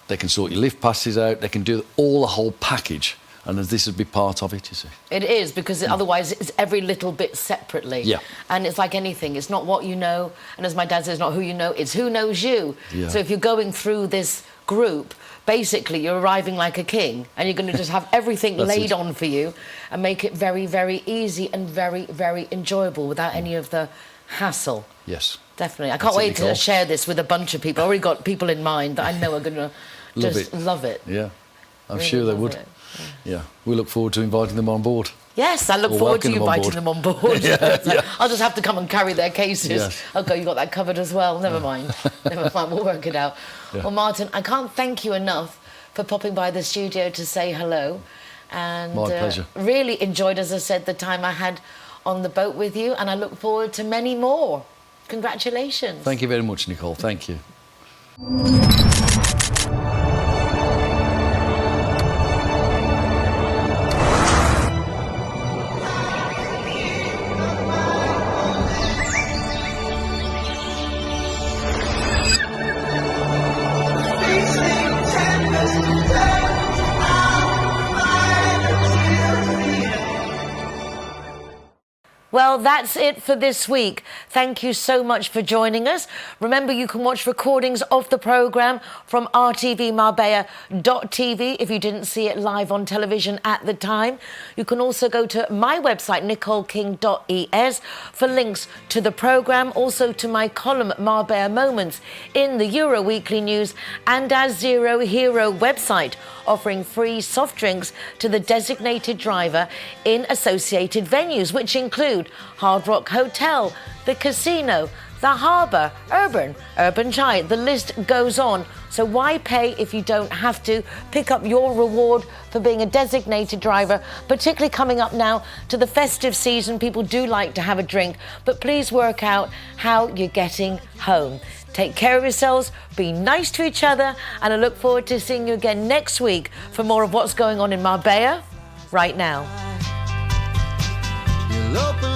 They can sort your lift passes out. They can do the whole package. And this would be part of it, you see. It is, because otherwise it's every little bit separately. Yeah. And it's like anything. It's not what you know. And as my dad says, not who you know, it's who knows you. Yeah. So if you're going through this group, basically you're arriving like a king and you're going to just have everything laid on for you and make it very, very easy and very, very enjoyable without any of the hassle. Yes. Definitely. I can't wait to share this with a bunch of people. I've already got people in mind that I know are going to just love it. Yeah, I'm sure they would. Yeah, we look forward to inviting them on board. Yes, I look forward to you inviting them on board. I'll just have to come and carry their cases. Yes. Okay, you got that covered as well. Never mind. Never mind, we'll work it out. Yeah. Well, Martin, I can't thank you enough for popping by the studio to say hello. And my pleasure. Really enjoyed, as I said, the time I had on the boat with you, and I look forward to many more. Congratulations. Thank you very much, Nicole. Thank you. Well, that's it for this week. Thank you so much for joining us. Remember, you can watch recordings of the programme from rtvmarbella.tv if you didn't see it live on television at the time. You can also go to my website, nicoleking.es, for links to the programme, also to my column, Marbella Moments, in the Euro Weekly News, and our Zero Hero website, offering free soft drinks to the designated driver in associated venues, which include Hard Rock Hotel, the Casino, the Harbour, Urban Chai. The list goes on. So why pay if you don't have to? Pick up your reward for being a designated driver, particularly coming up now to the festive season. People do like to have a drink, but please work out how you're getting home. Take care of yourselves, be nice to each other, and I look forward to seeing you again next week for more of what's going on in Marbella right now. You'll open